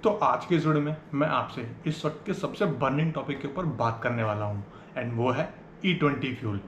तो आज के इस वीडियो में मैं आपसे इस वक्त के सबसे बर्निंग टॉपिक के ऊपर बात करने वाला हूँ एंड वो है E20 फ्यूल।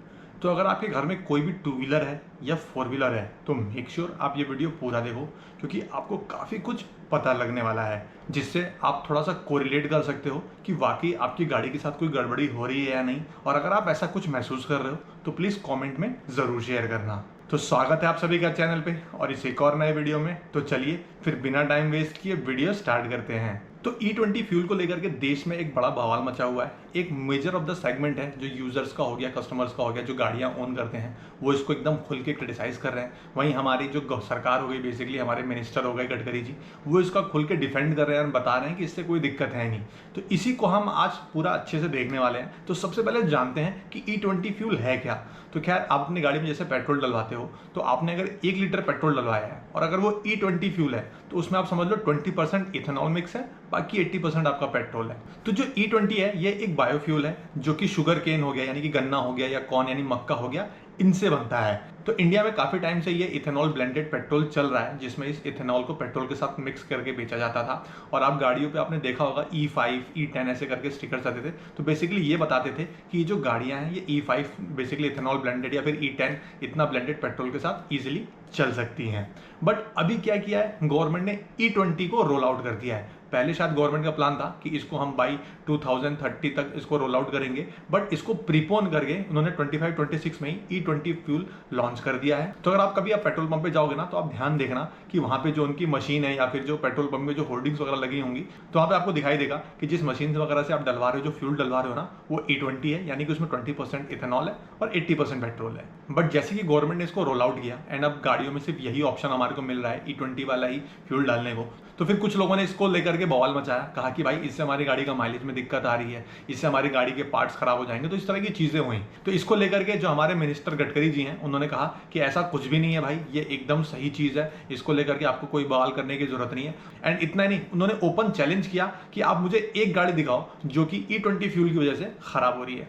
तो अगर आपके घर में कोई भी टू व्हीलर है या फोर व्हीलर है तो मेक श्योर आप ये वीडियो पूरा देखो, क्योंकि आपको काफ़ी कुछ पता लगने वाला है जिससे आप थोड़ा सा कोरिलेट कर सकते हो कि वाकई आपकी गाड़ी के साथ कोई गड़बड़ी हो रही है या नहीं। और अगर आप ऐसा कुछ महसूस कर रहे हो तो प्लीज़ कॉमेंट में ज़रूर शेयर करना। तो स्वागत है आप सभी का चैनल पे और इस एक और नए वीडियो में। तो चलिए फिर बिना टाइम वेस्ट किए वीडियो स्टार्ट करते हैं। तो E20 फ्यूल को लेकर के देश में एक बड़ा बवाल मचा हुआ है। एक मेजर ऑफ द सेगमेंट है जो यूजर्स का हो गया, कस्टमर्स का हो गया, जो गाड़ियां ओन करते हैं वो इसको एकदम खुल के क्रिटिसाइज कर रहे हैं। वहीं हमारी जो सरकार हो गई, बेसिकली हमारे मिनिस्टर हो गए गडकरी जी, वो इसका खुल के डिफेंड कर रहे हैं और बता रहे हैं कि इससे कोई दिक्कत है नहीं। तो इसी को हम आज पूरा अच्छे से देखने वाले हैं। तो सबसे पहले जानते हैं कि E20 फ्यूल है क्या। तो खैर, आप अपनी गाड़ी में जैसे पेट्रोल डलवाते हो तो आपने अगर 1 लीटर पेट्रोल डलवाया है और अगर वो E20 फ्यूल है तो उसमें आप समझ लो 20% इथेनॉल मिक्स है, बाकी 80% आपका पेट्रोल है। तो जो E20 है ये एक बायोफ्यूल है जो कि शुगर केन हो गया यानी कि गन्ना हो गया या कॉर्न यानी मक्का हो गया, इनसे बनता है। तो इंडिया में काफी टाइम से ये इथेनॉल ब्लेंडेड पेट्रोल चल रहा है जिसमें इस इथेनॉल को पेट्रोल के साथ मिक्स करके बेचा जाता था। और आप गाड़ियों पे आपने देखा होगा E5 E10 ऐसे करके स्टिकर्स आते थे। तो बेसिकली ये बताते थे कि ये जो गाड़ियां हैं ये E5 बेसिकली इथेनॉल ब्लेंडेड या फिर E10 इतना ब्लेंडेड पेट्रोल के साथ इजिली चल सकती हैं। बट अभी क्या किया है, गवर्नमेंट ने E20 को रोल आउट कर दिया है। पहले शायद गवर्नमेंट का प्लान था कि इसको हम बाई 2030 तक इसको रोल आउट करेंगे, बट इसको प्रीपोन करके उन्होंने 25-26 में ही E20 फ्यूल लॉन्च कर दिया है। तो अगर आप कभी पेट्रोल पंप पे जाओगे ना तो आप ध्यान देखना कि वहां पे जो उनकी मशीन है या फिर जो पेट्रोल पंप में जो होर्डिंग्स वगैरह लगी होंगी तो वहां पे आपको दिखाई देगा कि जिस मशीन वगैरह से आप डलवा रहे हो, जो फ्यूल डलवा रहे हो ना, वो E20 है, यानी कि उसमें 20% इथेनॉल है और 80% पेट्रोल है। बट जैसे कि गवर्नमेंट ने इसको रोल आउट किया एंड अब गाड़ियों में सिर्फ यही ऑप्शन हमारे को मिल रहा है E20 वाला ही फ्यूल डालने को, तो फिर कुछ लोगों ने इसको लेकर के बवाल मचाया, कहा कि भाई इससे हमारी गाड़ी का माइलेज में दिक्कत आ रही है, इससे हमारी गाड़ी के पार्ट्स खराब हो जाएंगे। तो इस तरह की चीजें हुई। तो इसको लेकर के जो हमारे मिनिस्टर गडकरी जी हैं उन्होंने कहा कि ऐसा कुछ भी नहीं है भाई, ये एकदम सही चीज है, इसको लेकर के आपको कोई बवाल करने की जरूरत नहीं है। एंड इतना ही नहीं, उन्होंने ओपन चैलेंज किया कि आप मुझे एक गाड़ी दिखाओ जो कि E20 फ्यूल की वजह से खराब हो रही है।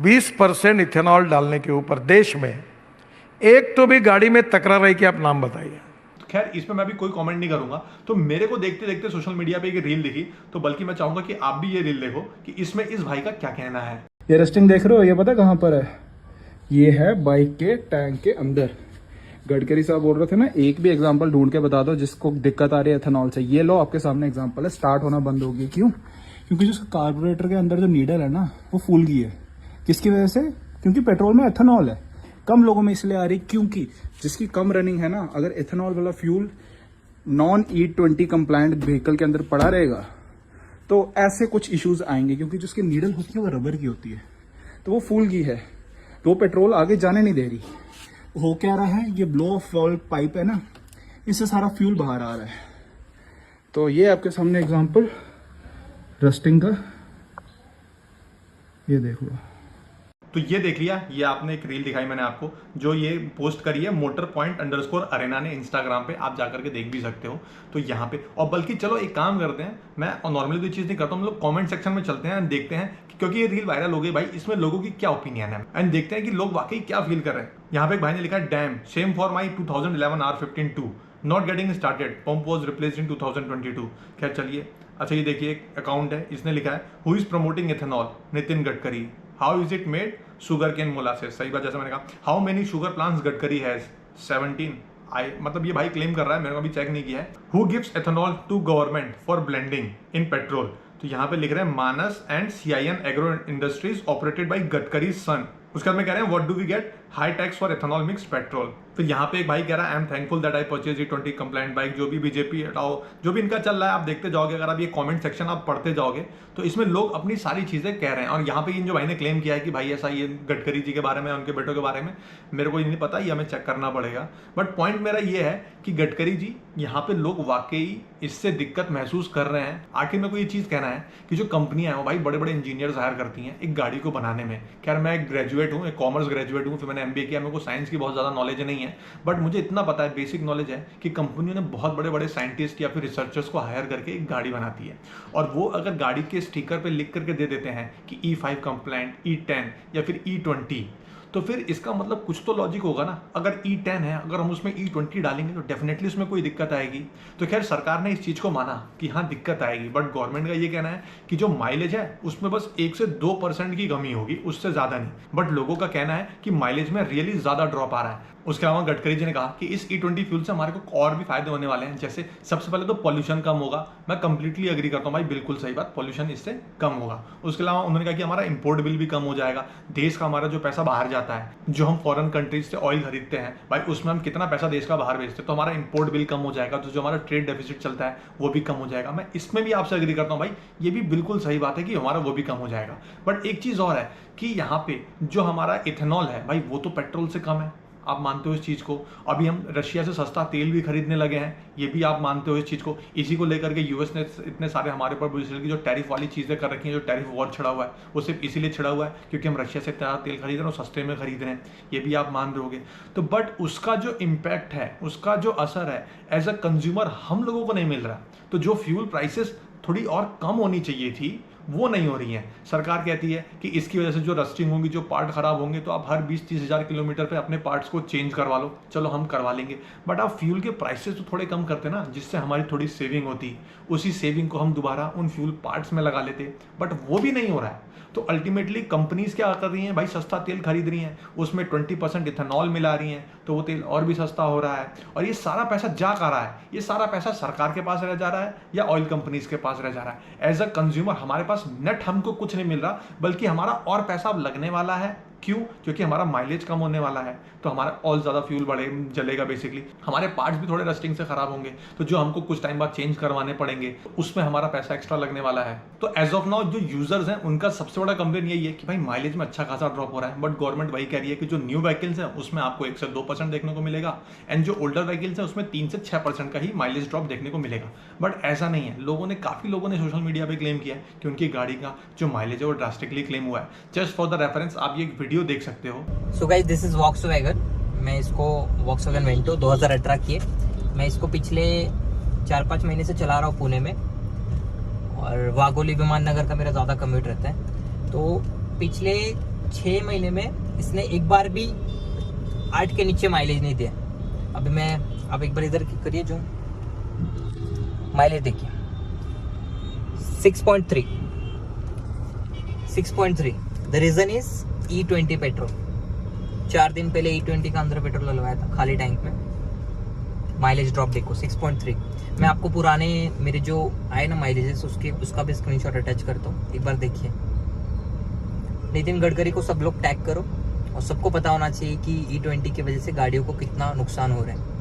20% इथेनॉल डालने के ऊपर देश में एक तो भी गाड़ी में तकरार रही कि आप नाम बताइए। खैर, इसमें मैं भी कोई कमेंट नहीं करूंगा। तो मेरे को देखते देखते सोशल मीडिया पे एक रील दिखी, तो बल्कि मैं चाहूंगा कि आप भी ये रील देखो कि इसमें इस भाई का क्या कहना है। ये रस्टिंग देख रहे हो, ये पता कहाँ पर है? ये है बाइक के टैंक के अंदर। गडकरी साहब बोल रहे थे ना, एक भी एग्जांपल ढूंढ के बता दो जिसको दिक्कत आ रही है एथेनॉल से। ये लो आपके सामने एग्जांपल है, स्टार्ट होना बंद हो गई। क्यों? क्योंकि जो कार्बोरेटर के अंदर जो नीडल है ना वो फूल गई है। किसकी वजह से? क्योंकि पेट्रोल में एथेनॉल है। कम लोगों में इसलिए आ रही क्योंकि जिसकी कम रनिंग है ना, अगर एथेनॉल वाला fuel non E20 compliant vehicle के अंदर पड़ा रहेगा तो ऐसे कुछ इश्यूज आएंगे, क्योंकि जिसकी नीडल होती है वो रबर की होती है, तो वो फूल गई है, तो वो पेट्रोल आगे जाने नहीं दे रही। हो क्या रहा है, ये ब्लो ऑफ वाल्व पाइप है ना, इससे सारा फ्यूल बाहर आ रहा है। तो ये आपके सामने एग्जांपल रस्टिंग का, ये देख लो। तो ये देख लिया, ये आपने एक रील दिखाई मैंने आपको, जो ये पोस्ट करी है motor__arena ने इंस्टाग्राम पे, आप जाकर के देख भी सकते हो। तो यहाँ पे, और बल्कि चलो एक काम करते हैं, मैं नॉर्मली कोई चीज़ नहीं करता हूँ, हम लोग कमेंट सेक्शन में चलते हैं एंड देखते हैं क्योंकि ये रील वायरल हो गई भाई, इसमें लोगों की क्या ओपिनियन है एंड देखते हैं कि लोग वाकई क्या फील कर रहे हैं। यहाँ पे एक भाई ने लिखा है, dam Shem for my 2011 R15 not getting started, pump was replaced इन 2022। खैर चलिए, अच्छा ये देखिए एक अकाउंट है, इसने लिखा है, who is promoting ethanol, Nitin Gadkari, how is it made, sugar cane molasses. सही बात, जैसे मैंने कहा, how many sugar plants Gadkari has, 17। मतलब ये भाई क्लेम कर रहा है, मैंने अभी चेक नहीं किया है। Who gives ethanol to government for blending in petrol. तो यहाँ पे लिख रहे हैं, Manas and CIN agro industries operated by Gadkari son. उसके बाद में कह रहे हैं, what do we get, high tax for ethanol mix petrol. फिर यहाँ पे एक भाई कह रहा है, I am thankful that I purchase E20 compliant bike. जो भी बीजेपी हटाओ, जो भी इनका चल रहा है आप देखते जाओगे, अगर आप ये कमेंट सेक्शन आप पढ़ते जाओगे तो इसमें लोग अपनी सारी चीजें कह रहे हैं। और यहाँ पे इन जो भाई ने क्लेम किया है कि भाई ऐसा ये गडकरी जी के बारे में, उनके बेटों के बारे में मेरे को नहीं पता, ये हमें चेक करना पड़ेगा। बट पॉइंट मेरा ये है कि गडकरी जी, यहाँ पे लोग वाकई इससे दिक्कत महसूस कर रहे हैं। आखिर में को ये चीज कहना है कि जो कंपनियां हैं वो भाई बड़े बड़े इंजीनियर्स हायर करती हैं एक गाड़ी को बनाने में। खैर मैं एक ग्रेजुएट हूँ, एक कॉमर्स ग्रेजुएट हूँ, फिर मैंने MBA किया, मेरे को साइंस की बहुत ज़्यादा नॉलेज नहीं है, बट मुझे इतना पता है, बेसिक नॉलेज है कि कंपनियों ने बहुत बड़े बड़े साइंटिस्ट या फिर रिसर्चर्स को हायर करके एक गाड़ी बनाती है। और वो अगर गाड़ी के स्टिकर पे लिख करके दे देते हैं कि E5 कंप्लायंट, E10 या फिर E20, तो फिर इसका मतलब कुछ तो लॉजिक होगा ना। अगर E10 है, अगर हम उसमें E20 डालेंगे तो डेफिनेटली उसमें कोई दिक्कत आएगी। तो खैर सरकार ने इस चीज़ को माना कि हाँ दिक्कत आएगी, बट गवर्नमेंट का ये कहना है कि जो माइलेज है उसमें बस 1 से 2% की कमी होगी, उससे ज़्यादा नहीं। बट लोगों का कहना है कि माइलेज में रियली ज़्यादा ड्रॉप आ रहा है। उसके अलावा गडकरी जी ने कहा कि इस E20 फ्यूल से हमारे को और भी फायदे होने वाले हैं। जैसे सबसे पहले तो पॉल्यूशन कम होगा, मैं कंप्लीटली एग्री करता हूँ भाई, बिल्कुल सही बात, पॉल्यूशन इससे कम होगा। उसके अलावा उन्होंने कहा कि हमारा इंपोर्ट बिल भी कम हो जाएगा। देश का हमारा जो पैसा बाहर जाता है, जो हम फॉरेन कंट्रीज से ऑयल खरीदते हैं भाई, उसमें हम कितना पैसा देश का बाहर भेजते हैं, तो हमारा इंपोर्ट बिल कम हो जाएगा। तो जो हमारा ट्रेड डेफिसिट चलता है वो भी कम हो जाएगा। मैं इसमें भी आपसे एग्री करता हूँ भाई, ये भी बिल्कुल सही बात है कि हमारा वो भी कम हो जाएगा। बट एक चीज़ और है कि यहाँ पे जो हमारा इथेनॉल है भाई, वो तो पेट्रोल से कम है, आप मानते हो इस चीज़ को। अभी हम रशिया से सस्ता तेल भी खरीदने लगे हैं, ये भी आप मानते हो इस चीज़ को। इसी को लेकर के यूएस ने इतने सारे हमारे ऊपर की जो टैरिफ वाली चीज़ें कर रखी हैं, जो टैरिफ वॉर छिड़ा हुआ है, वो सिर्फ इसीलिए छिड़ा हुआ है क्योंकि हम रशिया से तेल खरीद रहे हैं और सस्ते में खरीद रहे हैं, ये भी आप मान रहे होगे। तो बट उसका जो इम्पैक्ट है, उसका जो असर है एज अ कंज्यूमर हम लोगों को नहीं मिल रहा। तो जो फ्यूल प्राइसेस थोड़ी और कम होनी चाहिए थी वो नहीं हो रही हैं। सरकार कहती है कि इसकी वजह से जो रस्टिंग होंगी, जो पार्ट खराब होंगे, तो आप हर 20-30 हज़ार किलोमीटर पे अपने पार्ट्स को चेंज करवा लो, चलो हम करवा लेंगे। बट आप फ्यूल के प्राइसेस तो थोड़े कम करते ना, जिससे हमारी थोड़ी सेविंग होती, उसी सेविंग को हम दोबारा उन फ्यूल पार्ट्स में लगा लेते। बट वो भी नहीं हो रहा है। तो अल्टीमेटली कंपनीज क्या कर रही हैं भाई, सस्ता तेल खरीद रही हैं, उसमें 20% इथेनॉल मिला रही हैं, तो वो तेल और भी सस्ता हो रहा है। और ये सारा पैसा जा कहाँ रहा है? ये सारा पैसा सरकार के पास रह जा रहा है या ऑयल कंपनीज के पास रह जा रहा है। एज अ कंज्यूमर हमारे पास नेट हमको कुछ नहीं मिल रहा, बल्कि हमारा और पैसा अब लगने वाला है। क्यों? क्योंकि हमारा माइलेज कम होने वाला है, तो हमारा और ज़्यादा फ्यूल जलेगा बेसिकली। हमारे पार्ट्स भी थोड़े रस्टिंग से खराब होंगे, तो जो हमको कुछ टाइम बाद चेंज करवाने पड़ेंगे, उसमें हमारा पैसा एक्स्ट्रा लगने वाला है। तो एज ऑफ नाउ जो यूजर्स हैं उनका सबसे बड़ा कंप्लेन यही है कि भाई माइलेज में अच्छा खासा ड्रॉप हो रहा है। बट गवर्नमेंट वही कह रही है कि जो न्यू व्हीकल्स हैं उसमें आपको 1 से 2% देखने को मिलेगा, एंड जो ओल्डर व्हीकल्स हैं उसमें 3 से 6% का ही माइलेज ड्रॉप देखने को मिलेगा। बट ऐसा नहीं है। काफ़ी लोगों ने सोशल मीडिया पर क्लेम किया है कि उनकी गाड़ी का जो माइलेज है वो ड्रास्टिकली क्लेम हुआ है। जस्ट फॉर द रेफरेंस आप ये वीडियो देख सकते हो। So guys, this is Volkswagen. मैं इसको वॉक्सवैगन वेंटो 2018 की है। मैं इसको पिछले 4-5 महीने से चला रहा हूँ पुणे में, और वाघोली विमान नगर का मेरा ज़्यादा कम्यूट रहता है। तो पिछले 6 महीने में इसने एक बार भी 8 के नीचे माइलेज नहीं दिया। अब एक बार इधर करिए, जो माइलेज देखिए 6.3। The reason is E20 petrol. 4 दिन पहले E20 का अंदर पेट्रोल लगवाया था खाली टैंक में। माइलेज ड्रॉप देखो 6.3। मैं आपको पुराने मेरे जो आए ना माइलेजेस उसका भी स्क्रीनशॉट अटैच करता हूँ, एक बार देखिए। नितिन गडकरी को सब लोग टैग करो, और सबको पता होना चाहिए कि E20 की वजह से गाड़ियों को कितना नुकसान हो रहा है।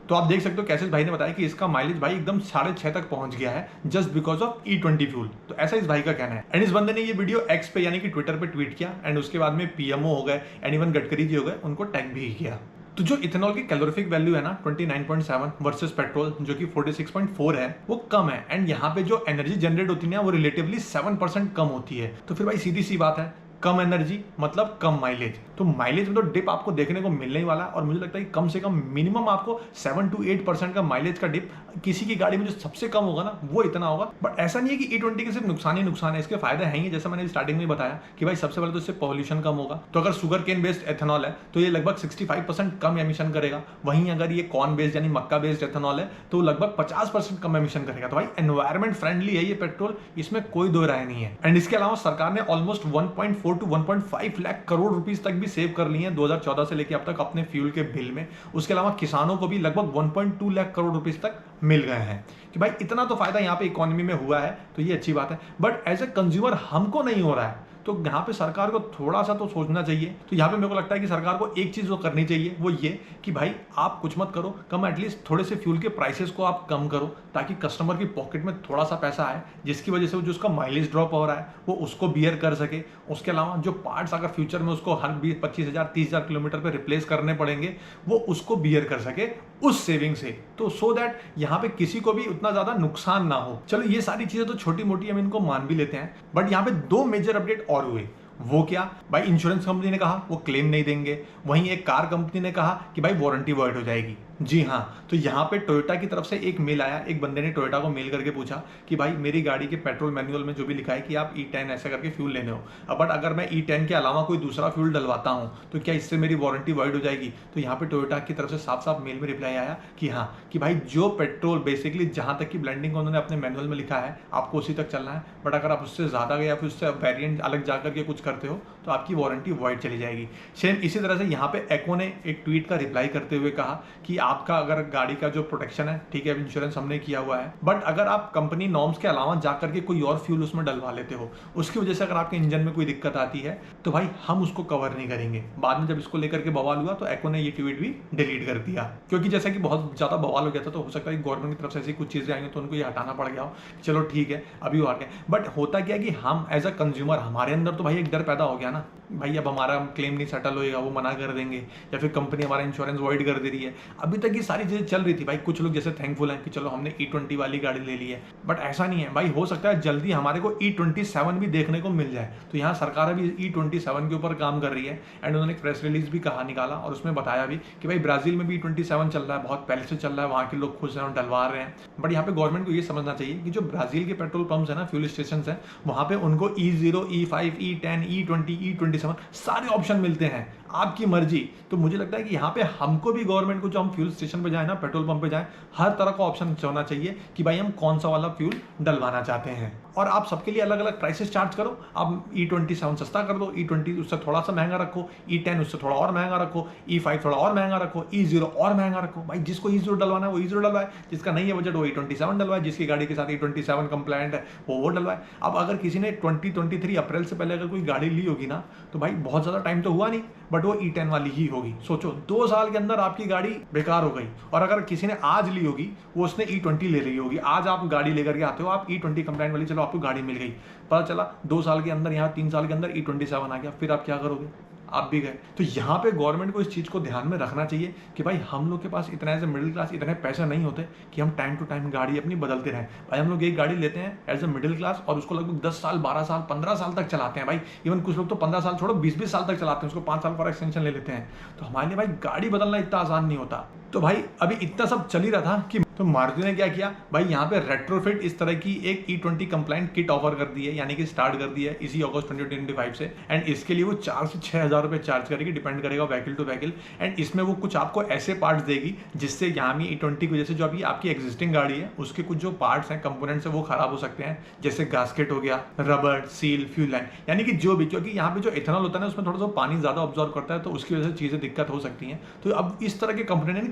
तो आप देख सकते हो कैसे भाई ने बताया कि इसका माइलेज भाई एकदम 6.5 तक पहुंच गया है just because of E20 fuel. तो ऐसा इस भाई का कहना है। एंड इस बंदे ने ये वीडियो एक्स पे यानी कि ट्विटर पे ट्वीट किया, एंड उसके बाद में PMO हो गए एंड इवन गडकरी जी हो गए, उनको टैग भी किया। तो जो इथेनॉल की कैलोरीफिक वैल्यू है ना 29.7 वर्सेस पेट्रोल जो कि 46.4 है, वो कम है। एंड यहाँ पे जो एनर्जी जनरेट होती है ना वो रिलेटिवली 7% कम होती है। तो फिर भाई सीधी सी बात है, कम एनर्जी मतलब कम माइलेज। तो माइलेज में तो डिप आपको देखने को मिलने ही वाला है, और मुझे लगता है कि कम से कम मिनिमम आपको 7 to 8% का माइलेज का डिप किसी की गाड़ी में जो सबसे कम होगा ना वो इतना होगा। बट ऐसा नहीं है कि E20 के सिर्फ नुकसान ही नुकसान है, इसके फायदे हैं ही। जैसे मैंने स्टार्टिंग में बताया कि भाई सबसे पहले तो इससे पॉल्यूशन कम होगा। तो अगर शुगर केन बेस्ड एथेनॉल है तो ये लगभग 65% कम एमिशन करेगा। वहीं अगर ये कॉर्न बेस्ड यानी मक्का बेस्ड एथेनॉल है तो लगभग 50% कम एमिशन करेगा। तो भाई एनवायरमेंट फ्रेंडली है ये पेट्रोल, इसमें कोई दो राय नहीं है। एंड इसके अलावा सरकार ने almost 1.4 to 1.5 lakh crore rupees तक भी सेव कर लिए हैं 2014 से लेकर अब तक अपने फ्यूल के बिल में। उसके अलावा किसानों को भी लगभग 1.2 लाख करोड़ रुपीस तक मिल गए हैं। कि भाई इतना तो फायदा यहाँ पे इकोनॉमी में हुआ है, तो ये अच्छी बात है। बट एज ए कंज्यूमर हमको नहीं हो रहा है, तो यहाँ पे सरकार को थोड़ा सा तो सोचना चाहिए। तो यहाँ पे मेरे को लगता है कि सरकार को एक चीज़ जो करनी चाहिए वो ये कि भाई आप कुछ मत करो, कम एटलीस्ट थोड़े से फ्यूल के प्राइसेस को आप कम करो, ताकि कस्टमर की पॉकेट में थोड़ा सा पैसा आए, जिसकी वजह से वो जो उसका माइलेज ड्रॉप हो रहा है वो उसको बियर कर सके। उसके अलावा जो पार्ट्स अगर फ्यूचर में उसको हर 25,000-30,000 किलोमीटर पर रिप्लेस करने पड़ेंगे वो उसको बियर कर सके उस सेविंग से, तो सो दैट यहाँ पे किसी को भी उतना ज़्यादा नुकसान ना हो। चलो ये सारी चीज़ें तो छोटी मोटी हम इनको मान भी लेते हैं, बट यहाँ पे 2 मेजर अपडेट और हुए। वो क्या भाई, इंश्योरेंस कंपनी ने कहा वो क्लेम नहीं देंगे, वहीं एक कार कंपनी ने कहा कि भाई वारंटी वॉइड हो जाएगी। जी हाँ, तो यहाँ पे टोयोटा की तरफ से एक मेल आया, एक बंदे ने टोयोटा को मेल करके पूछा कि भाई मेरी गाड़ी के पेट्रोल मैनुअल में जो भी लिखा है कि आप E10 ऐसा करके फ्यूल लेने हो, बट अगर मैं E10 के अलावा कोई दूसरा फ्यूल डलवाता हूँ तो क्या इससे मेरी वारंटी वाइड हो जाएगी? तो यहाँ पे टोयोटा की तरफ से साफ साफ मेल में रिप्लाई आया कि हाँ, कि भाई जो पेट्रोल बेसिकली जहाँ तक की ब्लेंडिंग उन्होंने अपने मैनुअल में लिखा है आपको उसी तक चलना है, बट अगर आप उससे ज़्यादा या फिर उससे वेरिएंट अलग जा करके कुछ करते हो तो आपकी वारंटी वाइड चली जाएगी। सेम इसी तरह से यहाँ पे एको ने एक ट्वीट का रिप्लाई करते हुए कहा कि आपका अगर गाड़ी का जो प्रोटेक्शन है, ठीक है, इंश्योरेंस हमने किया हुआ है, बट अगर आप कंपनी नॉर्म्स के अलावा जाकर के कोई और फ्यूल उसमें डलवा लेते हो, उसकी वजह से अगर आपके इंजन में कोई दिक्कत आती है तो भाई हम उसको कवर नहीं करेंगे। बाद में जब इसको लेकर के बवाल हुआ तो एको ने ये ट्वीट भी डिलीट कर दिया, क्योंकि जैसा कि बहुत ज्यादा बवाल हो गया था तो हो सकता है गवर्नमेंट की तरफ से ऐसी कुछ चीजें आई तो उनको ये हटाना पड़ गया हो, चलो ठीक है अभी वो आ गया। बट होता क्या कि हम एज अ कंज्यूमर, हमारे अंदर तो भाई एक डर पैदा हो गया ना, भाई अब हमारा क्लेम नहीं सेटल होएगा, वो मना कर देंगे, या फिर कंपनी हमारा इंश्योरेंस वॉइड कर दे रही है। अभी तक ये सारी चीजें चल रही थी भाई, कुछ लोग जैसे थैंकफुल हैं कि चलो हमने E20 वाली गाड़ी ले ली है, बट ऐसा नहीं है भाई, हो सकता है जल्दी हमारे को E27 भी देखने को मिल जाए। तो यहाँ सरकार अभी E27 के ऊपर काम कर रही है एंड उन्होंने एक प्रेस रिलीज भी निकाला और उसमें बताया भी कि भाई ब्राजील में भी E27 चल रहा है, बहुत पहले से चल रहा है, वहाँ के लोग खुश हैं और डलवा रहे हैं। बट यहाँ पे गवर्नमेंट को ये समझना चाहिए कि जो ब्राजील के पेट्रोल पंप्स है ना, फ्यूल स्टेशन है, वहाँ पे उनको E0, E5, E10, E20, E27 सारे ऑप्शन मिलते हैं, आपकी मर्जी। तो मुझे लगता है कि यहाँ पे हमको भी गवर्नमेंट को, जो हम फ्यूल स्टेशन पे जाए ना, पेट्रोल पंप पे जाए, हर तरह का ऑप्शन होना चाहिए कि भाई हम कौन सा वाला फ्यूल डलवाना चाहते हैं। और आप सबके लिए अलग अलग प्राइसेस चार्ज करो, आप E27 सस्ता कर दो, E20 उससे थोड़ा सा महंगा रखो, E10 उससे थोड़ा और महंगा रखो, E5 थोड़ा और महंगा रखो, E0 और महंगा रखो। भाई जिसको E0 डलवाना है वो E0 डलवाए, जिसका नहीं है बजट वो E27 डलवाए, जिसकी गाड़ी के साथ E27 कंप्लायंट है वो डलवाए। अब अगर किसी ने 2023 अप्रैल से पहले अगर कोई गाड़ी ली होगी ना, तो भाई बहुत ज़्यादा टाइम तो हुआ नहीं, बट वो E10 वाली ही होगी। सोचो 2 साल के अंदर आपकी गाड़ी बेकार हो गई। और अगर किसी ने आज ली होगी, वो उसने E20 ले ली होगी, आज आप गाड़ी लेकर के आते हो, आप E20 कंप्लायंट वाली, चलो आपको गाड़ी मिल गई, पता चला 2 साल के अंदर, यहाँ 3 साल के अंदर E27 आ गया, फिर आप क्या करोगे? आप भी गए। तो यहाँ पे गवर्नमेंट को इस चीज़ को ध्यान में रखना चाहिए कि भाई हम लोग के पास इतना एज ए मिडिल क्लास इतने पैसे नहीं होते कि हम टाइम टू टाइम गाड़ी अपनी बदलते रहें। भाई हम लोग एक गाड़ी लेते हैं एज ए मिडिल क्लास और उसको लगभग 10 साल 12 साल 15 साल तक चलाते हैं। भाई इवन कुछ लोग तो 15 साल छोड़ो 20-20 साल तक चलाते हैं, उसको 5 साल पर एक्सटेंशन ले लेते हैं। तो हमारे लिए भाई गाड़ी बदलना इतना आसान नहीं होता। तो भाई अभी इतना सब चल ही रहा था कि तो मारुति ने क्या किया भाई, यहाँ पे रेट्रोफिट इस तरह की एक E20 कंप्लायंट किट ऑफर कर दी है, यानी कि स्टार्ट कर दी है इसी अगस्त 2025 से। एंड इसके लिए वो 4 से 6 हज़ार रुपये चार्ज करेगी, डिपेंड करेगा व्हीकल टू व्हीकल। एंड इसमें वो कुछ आपको ऐसे पार्ट्स देगी जिससे यहाँ में E20 की वजह से जो अभी आपकी एग्जिस्टिंग गाड़ी है उसके कुछ जो पार्ट्स हैं, कंपोनेंट्स हैं, वो खराब हो सकते हैं, जैसे गास्केट हो गया, रबर, सील, फ्यूल लाइन, यानी कि जो भी, क्योंकि यहाँ पे जो इथेनॉल होता है ना उसमें थोड़ा सा पानी ज्यादा ऑब्जॉर्व करता है, तो उसकी वजह से चीजें दिक्कत हो सकती हैं। तो अब इस तरह के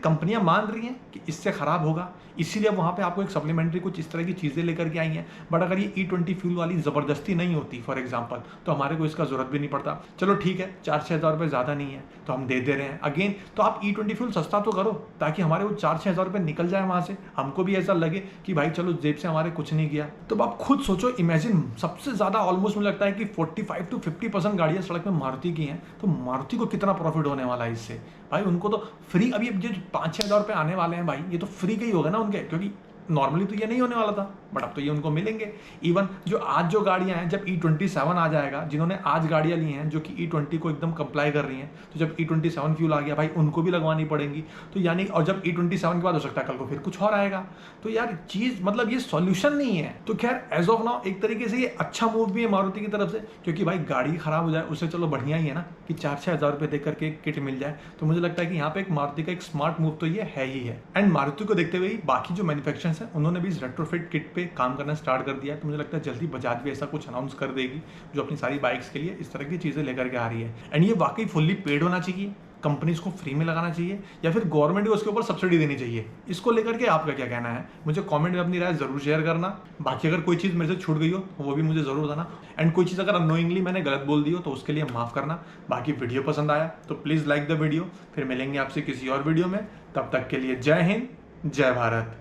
कंपनियां मान रही हैं कि इससे खराब होगा, इसीलिए वहाँ पे आपको एक सप्लीमेंट्री कुछ इस तरह की चीज़ें लेकर के आई हैं। बट अगर ये E20 फ्यूल वाली ज़बरदस्ती नहीं होती फॉर एग्जांपल, तो हमारे को इसका ज़रूरत भी नहीं पड़ता। चलो ठीक है, 4-6 हज़ार रुपये ज़्यादा नहीं है तो हम दे रहे हैं अगेन। तो आप E20 फ्यूल सस्ता तो करो ताकि हमारे वो 4-6 हज़ार रुपये निकल जाए वहाँ से, हमको भी ऐसा लगे कि भाई चलो जेब से हमारे कुछ नहीं गया। तो आप खुद सोचो, इमेजिन सबसे ज़्यादा ऑलमोस्ट मुझे लगता है कि 45 to 50% गाड़ियाँ सड़क में मारुति की हैं, तो मारुति को कितना प्रॉफिट होने वाला है इससे। भाई उनको तो फ्री, अभी जो 5-6 हज़ार रुपये आने वाले हैं भाई, ये तो फ्री का ही होगा ना उनके, क्योंकि नॉर्मली तो ये नहीं होने वाला था, बट अब तो ये उनको मिलेंगे। इवन जो आज जो गाड़ियां हैं, जब E27 आ जाएगा, जिन्होंने आज गाड़ियां ली हैं जो कि E20 को एकदम कंप्लाई कर रही हैं, तो जब E27 फ्यूल आ गया भाई उनको भी लगवानी पड़ेंगी। तो यानी, और जब E27 के बाद हो सकता है कल को फिर कुछ और आएगा। तो यार चीज़ मतलब ये सॉल्यूशन नहीं है। तो खैर एज ऑफ नाउ एक तरीके से ये अच्छा मूव भी है मारुति की तरफ से, क्योंकि भाई गाड़ी खराब हो जाए उससे चलो बढ़िया ही है ना कि 4-6 हज़ार रुपये दे करके किट मिल जाए। तो मुझे लगता है कि यहाँ पे एक मारुति का एक स्मार्ट मूव तो ये है ही है। एंड मारुति को देखते हुए बाकी जो मैन्युफैक्चरर्स हैं उन्होंने भी इस रेट्रोफिट किट पे काम करना स्टार्ट कर दिया है। तो मुझे लगता है जल्दी बजाज भी ऐसा कुछ अनाउंस कर देगी जो अपनी सारी बाइक्स के लिए इस तरह की चीज़ें लेकर के आ रही है। एंड ये वाकई फुल्ली पेड होना चाहिए, कंपनीज को फ्री में लगाना चाहिए, या फिर गवर्नमेंट को उसके ऊपर सब्सिडी देनी चाहिए। इसको लेकर के आपका क्या कहना है, मुझे कमेंट में अपनी राय जरूर शेयर करना। बाकी अगर कोई चीज़ मेरे से छूट गई हो तो वो भी मुझे जरूर बताना। एंड कोई चीज़ अगर अननोइंगली मैंने गलत बोल दी हो तो उसके लिए माफ़ करना। बाकी वीडियो पसंद आया तो प्लीज़ लाइक द वीडियो। फिर मिलेंगे आपसे किसी और वीडियो में, तब तक के लिए जय हिंद, जय भारत।